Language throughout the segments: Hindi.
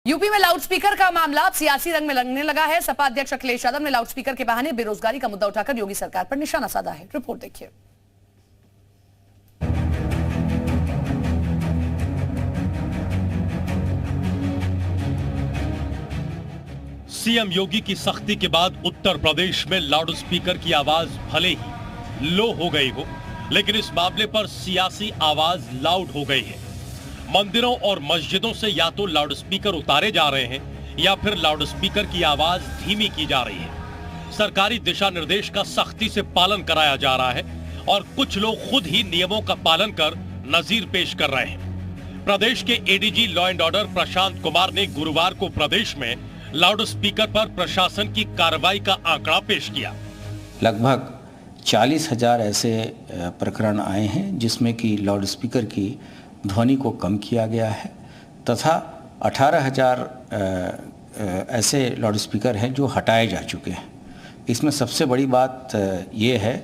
यूपी में लाउडस्पीकर का मामला अब सियासी रंग में लगने लगा है। सपा अध्यक्ष अखिलेश यादव ने लाउडस्पीकर के बहाने बेरोजगारी का मुद्दा उठाकर योगी सरकार पर निशाना साधा है। रिपोर्ट देखिए। सीएम योगी की सख्ती के बाद उत्तर प्रदेश में लाउडस्पीकर की आवाज भले ही लो हो गई हो, लेकिन इस मामले पर सियासी आवाज लाउड हो गई है। मंदिरों और मस्जिदों से या तो लाउडस्पीकर उतारे जा रहे हैं या फिर लाउडस्पीकर की आवाज धीमी की जा रही है। सरकारी दिशा निर्देश का सख्ती से पालन कराया जा रहा है और कुछ लोग खुद ही नियमों का पालन कर नजीर पेश कर रहे हैं। प्रदेश के ADG law and order Prashant Kumar ने गुरुवार को प्रदेश में लाउडस्पीकर पर प्रशासन की कार्रवाई का आंकड़ा पेश किया। लगभग 40,000 ऐसे प्रकरण आए हैं जिसमें कि लाउडस्पीकर की ध्वनि को कम किया गया है तथा 18,000 ऐसे लाउडस्पीकर हैं जो हटाए जा चुके हैं। इसमें सबसे बड़ी बात ये है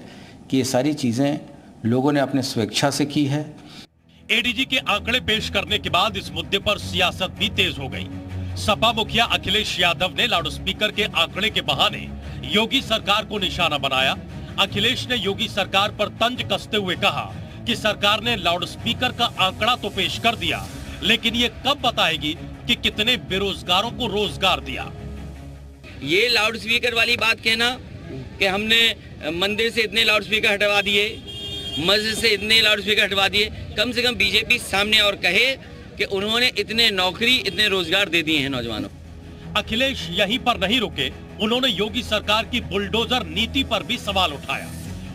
कि ये सारी चीज़ें लोगों ने अपने स्वेच्छा से की है। एडीजी के आंकड़े पेश करने के बाद इस मुद्दे पर सियासत भी तेज हो गई। सपा मुखिया अखिलेश यादव ने लाउडस्पीकर के आंकड़े के बहाने योगी सरकार को निशाना बनाया। अखिलेश ने योगी सरकार पर तंज कसते हुए कहा कि सरकार ने लाउडस्पीकर का आंकड़ा तो पेश कर दिया, लेकिन ये कब बताएगी कि कितने बेरोजगारों को रोजगार दिया। ये लाउडस्पीकर वाली बात कहना कि हमने मंदिर से इतने लाउडस्पीकर हटवा दिए, मस्जिद से इतने लाउडस्पीकर हटवा दिए, कम से कम बीजेपी सामने और कहे कि उन्होंने इतने नौकरी, इतने रोजगार दे दिए हैं नौजवानों। अखिलेश यहीं पर नहीं रुके, उन्होंने योगी सरकार की बुलडोजर नीति पर भी सवाल उठाया।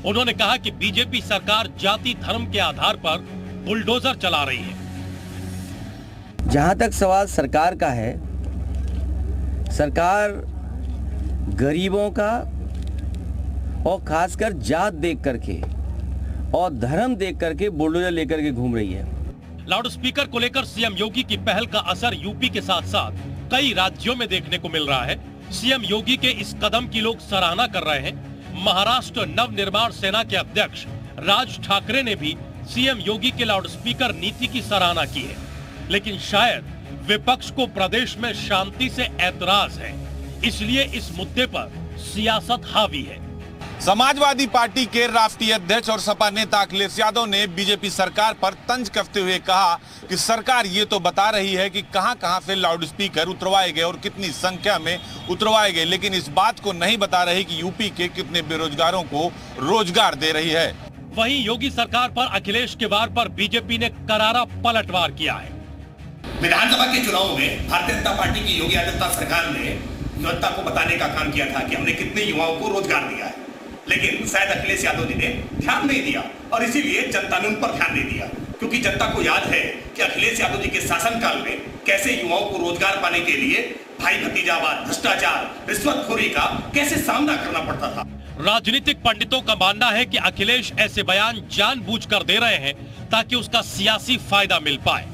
उन्होंने कहा कि बीजेपी सरकार जाति धर्म के आधार पर बुलडोजर चला रही है। जहां तक सवाल सरकार का है, सरकार गरीबों का और खासकर जात देख करके और धर्म देख करके बुलडोजर लेकर के घूम रही है। लाउडस्पीकर को लेकर सीएम योगी की पहल का असर यूपी के साथ साथ कई राज्यों में देखने को मिल रहा है। सीएम योगी के इस कदम की लोग सराहना कर रहे हैं। महाराष्ट्र नवनिर्माण सेना के अध्यक्ष राज ठाकरे ने भी सीएम योगी के लाउडस्पीकर नीति की सराहना की है, लेकिन शायद विपक्ष को प्रदेश में शांति से ऐतराज है, इसलिए इस मुद्दे पर सियासत हावी है। समाजवादी पार्टी के राष्ट्रीय अध्यक्ष और सपा नेता अखिलेश यादव ने बीजेपी सरकार पर तंज कसते हुए कहा कि सरकार ये तो बता रही है कि कहां-कहां से लाउडस्पीकर उतरवाए गए और कितनी संख्या में उतरवाए गए, लेकिन इस बात को नहीं बता रही कि यूपी के कितने बेरोजगारों को रोजगार दे रही है। वहीं योगी सरकार पर अखिलेश के वार पर बीजेपी ने करारा पलटवार किया है। विधानसभा के चुनाव में भारतीय जनता पार्टी की योगी आदित्यनाथ सरकार ने जनता को बताने का काम किया था कि हमने कितने युवाओं को रोजगार दिया है, लेकिन शायद अखिलेश यादव जी ने ध्यान नहीं दिया और इसीलिए जनता ने उन पर ध्यान नहीं दिया, क्योंकि जनता को याद है कि अखिलेश यादव जी के शासनकाल में कैसे युवाओं को रोजगार पाने के लिए भाई भतीजावाद, भ्रष्टाचार, रिश्वतखोरी का कैसे सामना करना पड़ता था। राजनीतिक पंडितों का मानना है कि अखिलेश ऐसे बयान जानबूझकर दे रहे हैं ताकि उसका सियासी फायदा मिल पाए,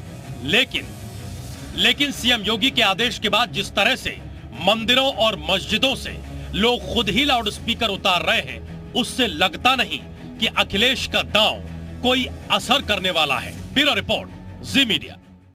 लेकिन सीएम योगी के आदेश के बाद जिस तरह से मंदिरों और मस्जिदों से लोग खुद ही लाउडस्पीकर उतार रहे हैं, उससे लगता नहीं कि अखिलेश का दांव कोई असर करने वाला है। ब्यूरो रिपोर्ट, जी मीडिया।